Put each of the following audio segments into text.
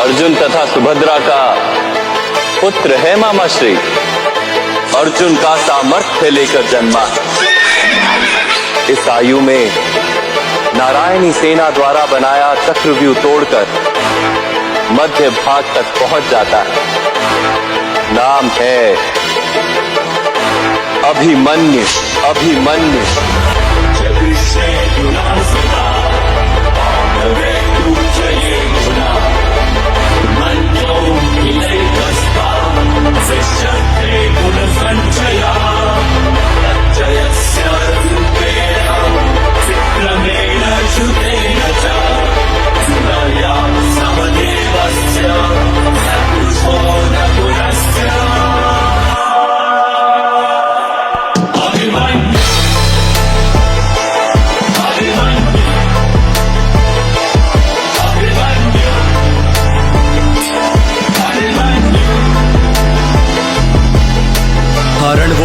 अर्जुन तथा सुभद्रा का पुत्र है मामा श्री। अर्जुन का सामर्थ्य लेकर जन्मा। इस आयु में नारायणी सेना द्वारा बनाया चक्रव्यूह तोड़कर मध्य भाग तक पहुंच जाता है। नाम है अभिमन्यु। अभिमन्यु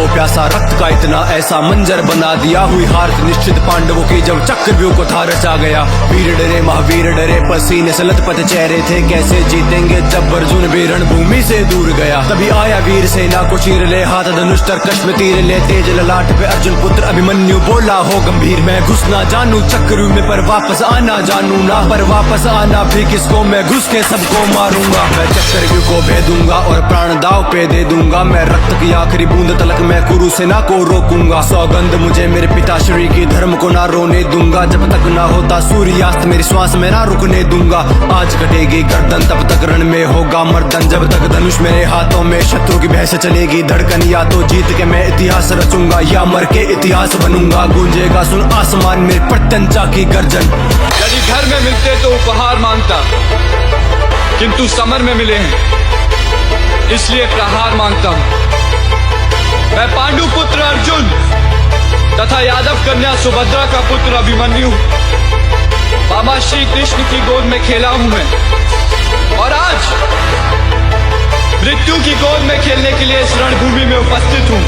प्यासा रक्त का इतना ऐसा मंजर बना दिया, हुई हार निश्चित पांडवों की जब चक्रव्यूह को था रचा गया। वीर डरे महावीर डरे, पसीने से लथपथ चेहरे थे, कैसे जीतेंगे जब अर्जुन भी रणभूमि से दूर गया। तभी आया वीर सेना को चीर ले, हाथ धनुष तरकश में तीर ले, तेज ललाट पे अर्जुन पुत्र अभिमन्यु बोला हो गंभीर, मैं घुस ना जानू चक्रव्यूह में पर वापस आना जानू ना, पर वापस आना भी किसको, मैं घुस के सबको मारूंगा। मैं चक्रव्यूह को भेदूंगा और प्राण दाव पे दे दूंगा, मैं रक्त की आखिरी बूंद तलक मैं कुरु सेना को रोकूंगा। सौगंध मुझे मेरे पिताश्री की, धर्म को ना रोने दूंगा, जब तक ना होता सूर्यास्त मेरी श्वास में ना रुकने दूंगा। आज कटेगी गर्दन तब तक रण में होगा मर्दन, जब तक धनुष मेरे हाथों में शत्रु की भैंस चलेगी धड़कन, या तो जीत के मैं इतिहास रचूंगा या मर के इतिहास बनूंगा। गूंजेगा सुन आसमान में प्रत्यंचा की गर्जन। यदि घर में मिलते तो उपहार मांगता, किंतु समर में मिले हैं इसलिए प्रहार मांगता हूं। मैं पांडु पुत्र अर्जुन तथा यादव कन्या सुभद्रा का पुत्र अभिमन्यु मामा श्री कृष्ण की गोद में खेला हूं मैं, और आज मृत्यु की गोद में खेलने के लिए इस रणभूमि में उपस्थित हूं।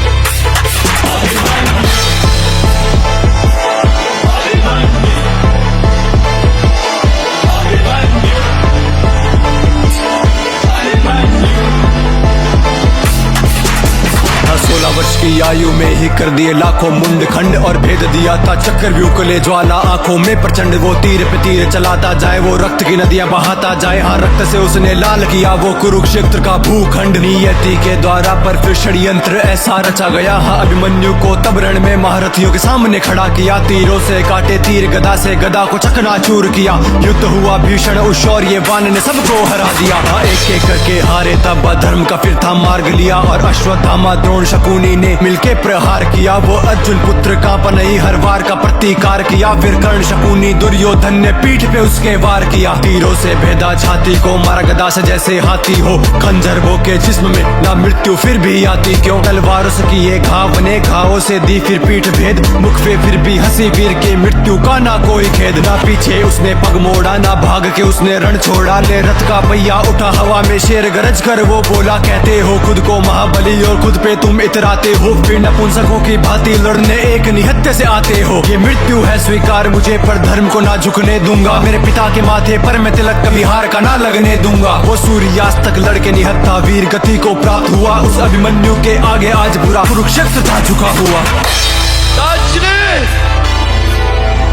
वर्ष की आयु में ही कर दिए लाखों मुंड खंड, और भेद दिया था चक्रव्यूह को ले ज्वाला आंखों में प्रचंड। वो तीर पे तीर चलाता जाए, वो रक्त की नदियां बहाता जाए, हाँ रक्त से उसने लाल किया वो कुरुक्षेत्र का भूखंड। नियति के द्वारा पर फिर षड्यंत्र ऐसा रचा गया, हाँ अभिमन्यु को तब रण में महारथियों के सामने खड़ा किया। तीरों से काटे तीर, गदा से गदा को चकनाचूर किया। युद्ध हुआ भीषण उस शौर्यवान ने सबको हरा दिया, हाँ एक एक करके हारे तब धर्म का फिर था मार्ग लिया, और अश्वत्थामा द्रोण शकुनी ने मिलके प्रहार किया। वो अर्जुन पुत्र का पनई हर वार का प्रतिकार किया, फिर कर्ण शकुनी दुर्योधन ने पीठ पे उसके वार किया। तीरों से भेदा छाती को, मारा गदा से जैसे हाथी हो, खंजर वो के जिस्म में ना मृत्यु फिर भी आती क्यों। तलवारों से किए घाव ने घावों से दी फिर पीठ भेद, मुख पे फिर भी हंसी वीर की मृत्यु का ना कोई खेद। ना पीछे उसने पग मोड़ा, ना भाग के उसने रण छोड़ा, ले रथ का पहिया उठा हवा में शेर गरज कर वो बोला, कहते हो खुद को महाबली और खुद पे तुम इतराते हो, फिर नपुंसकों की भांति लड़ने एक निहत्थे से आते हो। ये मृत्यु है स्वीकार मुझे, पर धर्म को ना झुकने दूंगा, मेरे पिता के माथे पर मैं तिलक कभी हार का ना लगने दूंगा। वो सूर्यास्त तक लड़के निहत्था वीर गति को प्राप्त हुआ, उस अभिमन्यु के आगे आज बुरा कुरुक्षेत्र था झुका हुआ।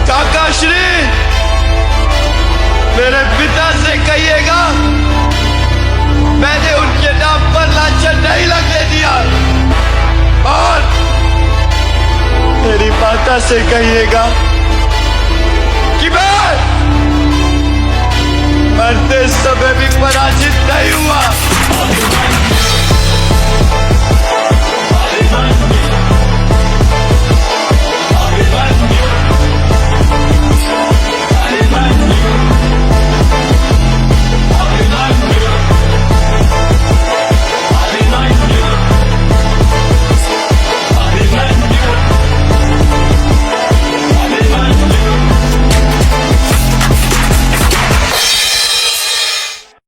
काकाश्री मेरे पिता से कहिएगा मैंने उनके नाम पर लांछन नहीं लगने दिया, और मेरी माता से कहिएगा कि मैं मरते समय भी पराजित नहीं हुआ।